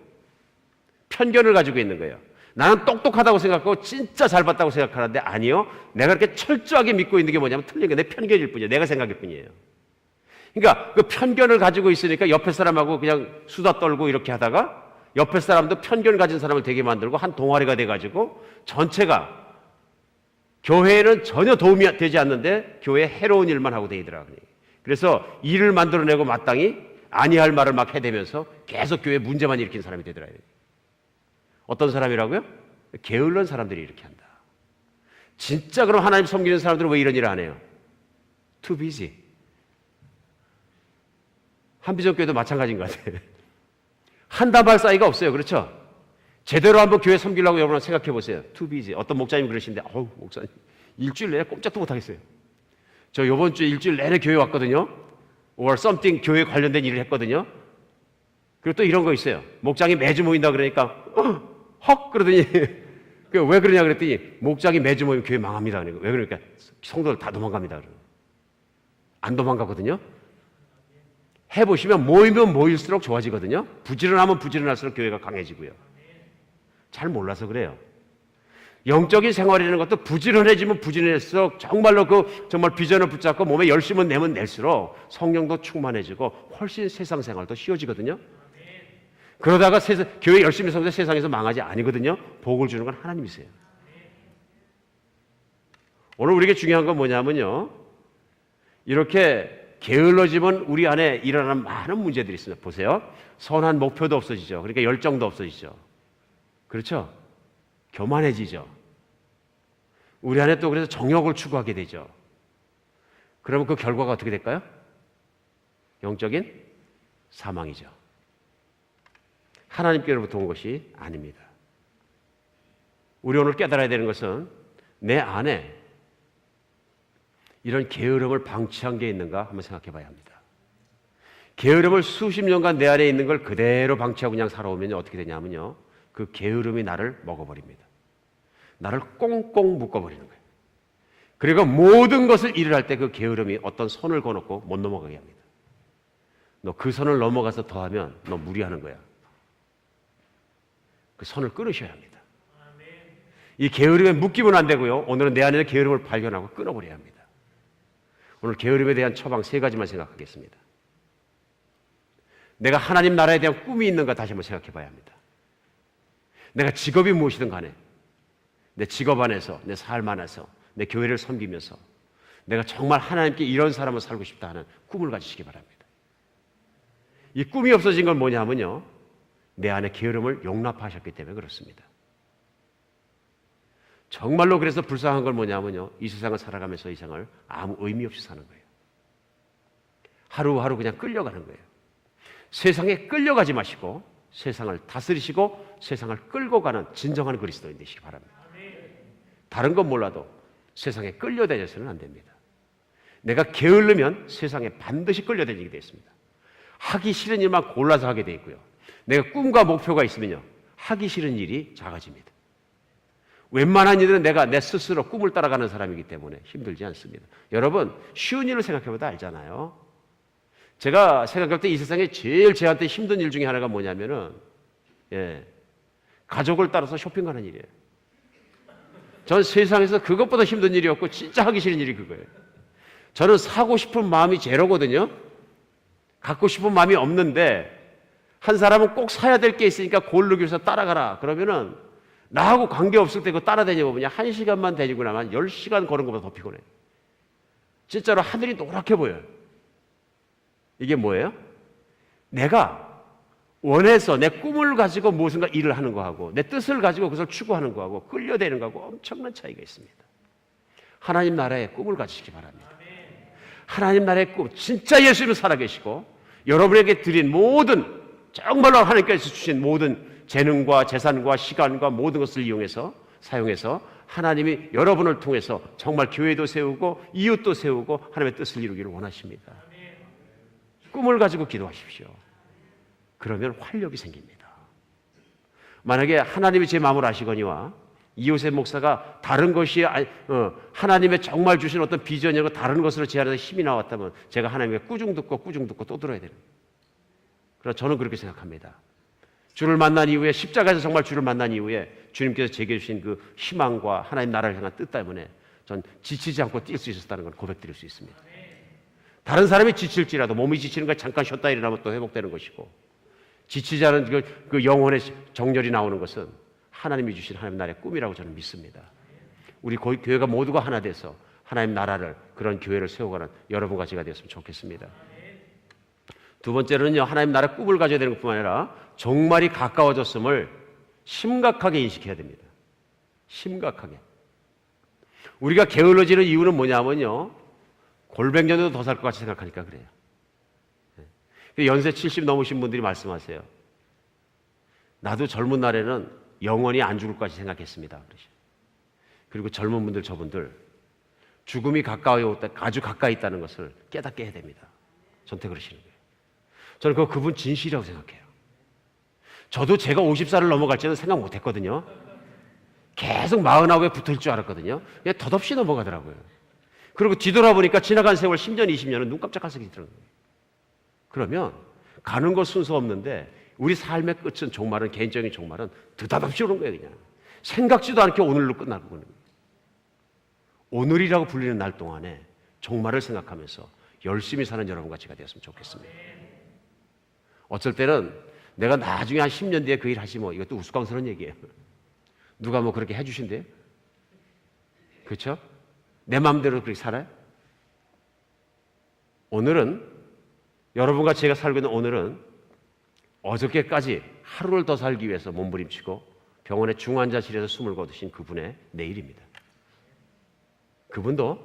편견을 가지고 있는 거예요. 나는 똑똑하다고 생각하고 진짜 잘 봤다고 생각하는데 아니요, 내가 그렇게 철저하게 믿고 있는 게 뭐냐면 틀린 게 내 편견일 뿐이에요. 내가 생각일 뿐이에요. 그러니까 그 편견을 가지고 있으니까 옆에 사람하고 그냥 수다 떨고 이렇게 하다가 옆에 사람도 편견 가진 사람을 되게 만들고 한 동아리가 돼가지고 전체가 교회에는 전혀 도움이 되지 않는데 교회에 해로운 일만 하고 다니더라고요. 그래서 일을 만들어내고 마땅히 아니할 말을 막 해대면서 계속 교회에 문제만 일으킨 사람이 되더라고요. 어떤 사람이라고요? 게을른 사람들이 이렇게 한다. 진짜 그럼 하나님 섬기는 사람들은 왜 이런 일을 안 해요? Too busy. 한비전교회도 마찬가지인 것 같아요. 한다발 사이가 없어요. 그렇죠? 제대로 한번 교회 섬기려고 여러분 생각해 보세요. Too busy. 어떤 목사님이 그러시는데, 목사님 일주일 내내 꼼짝도 못 하겠어요. 저 이번 주에 일주일 내내 교회 왔거든요. or something 교회 관련된 일을 했거든요. 그리고 또 이런 거 있어요. 목장이 매주 모인다 그러니까 헉 그러더니 왜 그러냐 그랬더니 목장이 매주 모이면 교회 망합니다. 왜 그러니까 성도들 다 도망갑니다. 안 도망가거든요. 해보시면 모이면 모일수록 좋아지거든요. 부지런하면 부지런할수록 교회가 강해지고요. 잘 몰라서 그래요. 영적인 생활이라는 것도 부지런해지면 부지런할수록 정말로 정말 비전을 붙잡고 몸에 열심을 내면 낼수록 성령도 충만해지고 훨씬 세상 생활도 쉬워지거든요. 그러다가 교회 열심히 섬겨서 세상에서 망하지 아니거든요. 복을 주는 건 하나님이세요. 오늘 우리에게 중요한 건 뭐냐면요, 이렇게 게을러지면 우리 안에 일어나는 많은 문제들이 있습니다. 보세요. 선한 목표도 없어지죠. 그러니까 열정도 없어지죠. 그렇죠? 교만해지죠. 우리 안에 또 그래서 정욕을 추구하게 되죠. 그러면 그 결과가 어떻게 될까요? 영적인 사망이죠. 하나님께로부터 온 것이 아닙니다. 우리 오늘 깨달아야 되는 것은 내 안에 이런 게으름을 방치한 게 있는가 한번 생각해 봐야 합니다. 게으름을 수십 년간 내 안에 있는 걸 그대로 방치하고 그냥 살아오면 어떻게 되냐면요, 그 게으름이 나를 먹어버립니다. 나를 꽁꽁 묶어버리는 거예요. 그리고 모든 것을 일을 할 때 그 게으름이 어떤 선을 거놓고 못 넘어가게 합니다. 너 그 선을 넘어가서 더하면 너 무리하는 거야. 그 선을 끊으셔야 합니다. 이 게으름에 묶이면 안 되고요, 오늘은 내 안에 게으름을 발견하고 끊어버려야 합니다. 오늘 게으름에 대한 처방 3가지만 생각하겠습니다. 내가 하나님 나라에 대한 꿈이 있는가 다시 한번 생각해 봐야 합니다. 내가 직업이 무엇이든 간에 내 직업 안에서, 내 삶 안에서, 내 교회를 섬기면서 내가 정말 하나님께 이런 사람을 살고 싶다 하는 꿈을 가지시기 바랍니다. 이 꿈이 없어진 건 뭐냐면요, 내 안에 게으름을 용납하셨기 때문에 그렇습니다. 정말로 그래서 불쌍한 건 뭐냐면요, 이 세상을 살아가면서 이 세상을 아무 의미 없이 사는 거예요. 하루하루 그냥 끌려가는 거예요. 세상에 끌려가지 마시고 세상을 다스리시고 세상을 끌고 가는 진정한 그리스도인 되시기 바랍니다. 다른 건 몰라도 세상에 끌려다녀서는 안 됩니다. 내가 게으르면 세상에 반드시 끌려다니게 되어 있습니다. 하기 싫은 일만 골라서 하게 되어 있고요. 내가 꿈과 목표가 있으면요, 하기 싫은 일이 작아집니다. 웬만한 일은 내가 내 스스로 꿈을 따라가는 사람이기 때문에 힘들지 않습니다. 여러분, 쉬운 일을 생각해보다 알잖아요. 제가 생각할 때 이 세상에 제일 저한테 힘든 일 중에 하나가 뭐냐면은, 가족을 따라서 쇼핑 가는 일이에요. 전 세상에서 그것보다 힘든 일이 없고 진짜 하기 싫은 일이 그거예요. 저는 사고 싶은 마음이 제로거든요. 갖고 싶은 마음이 없는데 한 사람은 꼭 사야 될 게 있으니까 고르기 위해서 따라가라 그러면은 나하고 관계없을 때 그거 따라다녀 보면 1시간만 다니고 나면 10시간 걸은 것보다 더 피곤해요. 진짜로 하늘이 노랗게 보여요. 이게 뭐예요? 내가 원해서 내 꿈을 가지고 무엇인가 일을 하는 거하고 내 뜻을 가지고 그것을 추구하는 거하고 끌려대는 거하고 엄청난 차이가 있습니다. 하나님 나라의 꿈을 가지시기 바랍니다. 하나님 나라의 꿈, 진짜 예수님은 살아계시고 여러분에게 드린 모든, 정말로 하나님께서 주신 모든 재능과 재산과 시간과 모든 것을 이용해서 사용해서 하나님이 여러분을 통해서 정말 교회도 세우고 이웃도 세우고 하나님의 뜻을 이루기를 원하십니다. 꿈을 가지고 기도하십시오. 그러면 활력이 생깁니다. 만약에 하나님이 제 마음을 아시거니와 이호셉 목사가 다른 것이 하나님의 정말 주신 어떤 비전이고 다른 것으로 제 안에서 힘이 나왔다면 제가 하나님의 꾸중 듣고 또 들어야 되는 거예요. 그래서 저는 그렇게 생각합니다. 주를 만난 이후에, 십자가에서 정말 주를 만난 이후에 주님께서 제게 주신 그 희망과 하나님 나라를 향한 뜻 때문에 전 지치지 않고 뛸 수 있었다는 걸 고백드릴 수 있습니다. 다른 사람이 지칠지라도 몸이 지치는 거 잠깐 쉬었다 일어나면 또 회복되는 것이고, 지치지 않은 그 영혼의 정렬이 나오는 것은 하나님이 주신 하나님 나라의 꿈이라고 저는 믿습니다. 우리 교회가 모두가 하나 돼서 하나님 나라를, 그런 교회를 세워가는 여러분과 제가 되었으면 좋겠습니다. 두 번째로는요, 하나님 나라의 꿈을 가져야 되는 것뿐만 아니라 종말이 가까워졌음을 심각하게 인식해야 됩니다. 심각하게. 우리가 게을러지는 이유는 뭐냐면요, 골뱅년에도 더 살 것 같이 생각하니까 그래요. 연세 70 넘으신 분들이 말씀하세요. 나도 젊은 날에는 영원히 안 죽을 것 같이 생각했습니다. 그리고 젊은 분들, 저분들 죽음이 아주 가까이 있다는 것을 깨닫게 해야 됩니다. 저한테 그러시는 거예요. 저는 그분 진실이라고 생각해요. 저도 제가 50살을 넘어갈지는 생각 못 했거든요. 계속 40하고에 붙을 줄 알았거든요. 그냥 덧없이 넘어가더라고요. 그리고 뒤돌아보니까 지나간 세월 10년, 20년은 눈 깜짝할 새끼 들어요. 그러면 가는 거 순서 없는데 우리 삶의 끝은, 종말은, 개인적인 종말은 드닷없이 오는 거예요. 그냥 생각지도 않게 오늘로 끝나고 그러는 거예요. 오늘이라고 불리는 날 동안에 종말을 생각하면서 열심히 사는 여러분과 제가 되었으면 좋겠습니다. 어쩔 때는 내가 나중에 한 10년 뒤에 그 일 하지 뭐, 이것도 우스꽝스러운 얘기예요. 누가 뭐 그렇게 해주신대요? 그렇죠? 내 마음대로 그렇게 살아요? 오늘은, 여러분과 제가 살고 있는 오늘은 어저께까지 하루를 더 살기 위해서 몸부림치고 병원의 중환자실에서 숨을 거두신 그분의 내일입니다. 그분도,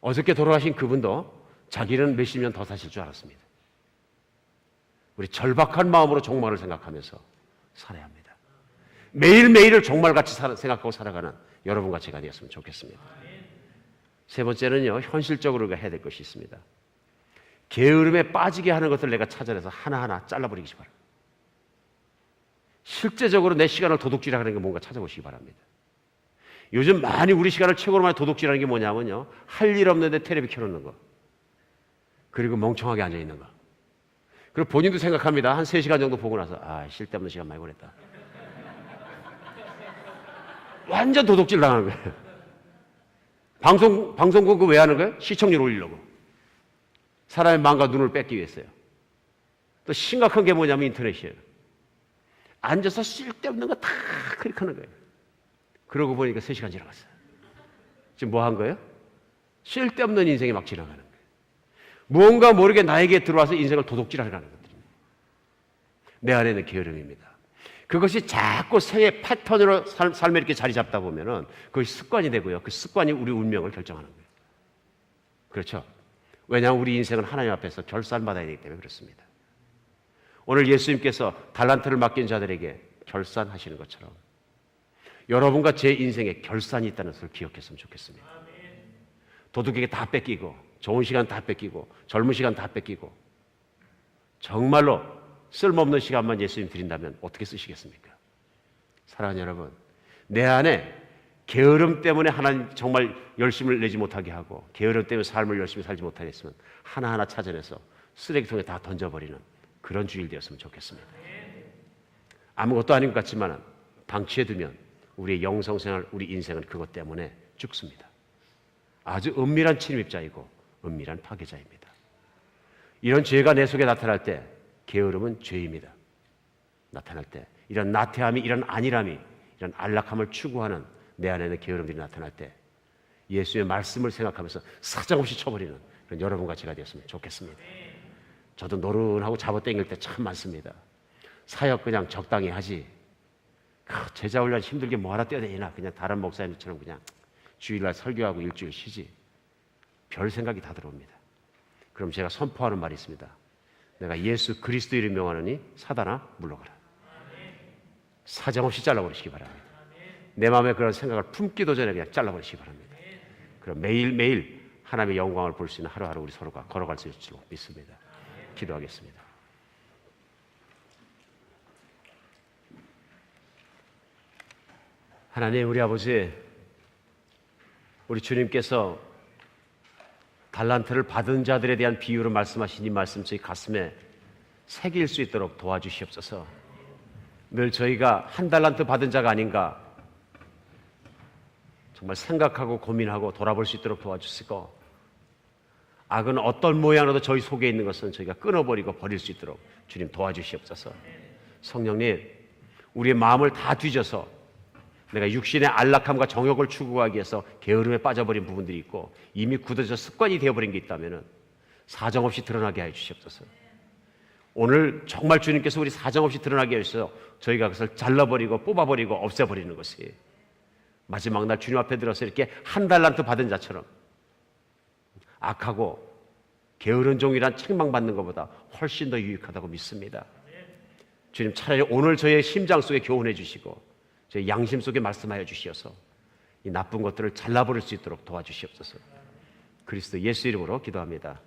어저께 돌아가신 그분도 자기는 몇십 년 더 사실 줄 알았습니다. 우리 절박한 마음으로 종말을 생각하면서 살아야 합니다. 매일매일을 종말같이 생각하고 살아가는 여러분과 제가 되었으면 좋겠습니다. 세 번째는요, 현실적으로 우리가 해야 될 것이 있습니다. 게으름에 빠지게 하는 것을 내가 찾아내서 하나하나 잘라버리기 바랍니다. 실제적으로 내 시간을 도둑질하는 게 뭔가 찾아보시기 바랍니다. 요즘 많이 우리 시간을 최고로 많이 도둑질하는 게 뭐냐면요, 할 일 없는데 텔레비 켜놓는 거, 그리고 멍청하게 앉아있는 거. 그리고 본인도 생각합니다. 한 3시간 정도 보고 나서 쓸데없는 시간 많이 보냈다. 완전 도둑질 당하는 거예요. 방송국 왜 하는 거예요? 시청률 올리려고. 사람의 마음과 눈을 뺏기 위해서요. 또 심각한 게 뭐냐면 인터넷이에요. 앉아서 쓸데없는 거 다 클릭하는 거예요. 그러고 보니까 3시간 지나갔어요. 지금 뭐 한 거예요? 쓸데없는 인생이 막 지나가는 거예요. 무언가 모르게 나에게 들어와서 인생을 도둑질하는 것들입니다. 내 안에는 게으름입니다. 그것이 자꾸 생의 패턴으로 삶에 이렇게 자리 잡다 보면은 그것이 습관이 되고요. 그 습관이 우리 운명을 결정하는 거예요. 그렇죠? 왜냐하면 우리 인생은 하나님 앞에서 결산받아야 되기 때문에 그렇습니다. 오늘 예수님께서 달란트를 맡긴 자들에게 결산하시는 것처럼 여러분과 제 인생에 결산이 있다는 것을 기억했으면 좋겠습니다. 도둑에게 다 뺏기고 좋은 시간 다 뺏기고 젊은 시간 다 뺏기고 정말로 쓸모없는 시간만 예수님 드린다면 어떻게 쓰시겠습니까? 사랑하는 여러분, 내 안에 게으름 때문에 하나님 정말 열심을 내지 못하게 하고 게으름 때문에 삶을 열심히 살지 못하게 했으면 하나하나 찾아내서 쓰레기통에 다 던져버리는 그런 주일 되었으면 좋겠습니다. 아무것도 아닌 것 같지만 방치해두면 우리의 영성생활, 우리 인생은 그것 때문에 죽습니다. 아주 은밀한 침입자이고 은밀한 파괴자입니다. 이런 죄가 내 속에 나타날 때 게으름은 죄입니다. 나타날 때 이런 나태함이, 이런 안일함이, 이런 안락함을 추구하는 내 안에는 게으름들이 나타날 때 예수의 말씀을 생각하면서 사정없이 쳐버리는 그런 여러분과 제가 되었으면 좋겠습니다. 저도 노릇하고 잡아당길 때 참 많습니다. 사역 그냥 적당히 하지. 제자 훈련 힘들게 뭐 하나 뛰어다니나. 그냥 다른 목사님처럼 그냥 주일날 설교하고 일주일 쉬지. 별 생각이 다 들어옵니다. 그럼 제가 선포하는 말이 있습니다. 내가 예수 그리스도 이름 명하노니 사단아 물러가라. 사정없이 잘라버리시기 바랍니다. 내 마음에 그런 생각을 품기도 전에 그냥 잘라버리시기 바랍니다. 그럼 매일매일 하나님의 영광을 볼 수 있는 하루하루 우리 서로가 걸어갈 수 있을 줄 믿습니다. 기도하겠습니다. 하나님, 우리 아버지, 우리 주님께서 달란트를 받은 자들에 대한 비유로 말씀하신 이 말씀 저희 가슴에 새길 수 있도록 도와주시옵소서. 늘 저희가 한 달란트 받은 자가 아닌가 정말 생각하고 고민하고 돌아볼 수 있도록 도와주시고, 악은 어떤 모양으로도 저희 속에 있는 것은 저희가 끊어버리고 버릴 수 있도록 주님 도와주시옵소서. 성령님, 우리의 마음을 다 뒤져서 내가 육신의 안락함과 정욕을 추구하기 위해서 게으름에 빠져버린 부분들이 있고 이미 굳어져 습관이 되어버린 게 있다면 사정없이 드러나게 해 주시옵소서. 오늘 정말 주님께서 우리 사정없이 드러나게 해주셔서 저희가 그것을 잘라버리고 뽑아버리고 없애버리는 것이 마지막 날 주님 앞에 들어서 이렇게 한 달란트 받은 자처럼 악하고 게으른 종이란 책망받는 것보다 훨씬 더 유익하다고 믿습니다. 주님, 차라리 오늘 저의 심장 속에 교훈해 주시고 저의 양심 속에 말씀하여 주시어서 이 나쁜 것들을 잘라버릴 수 있도록 도와주시옵소서. 그리스도 예수 이름으로 기도합니다.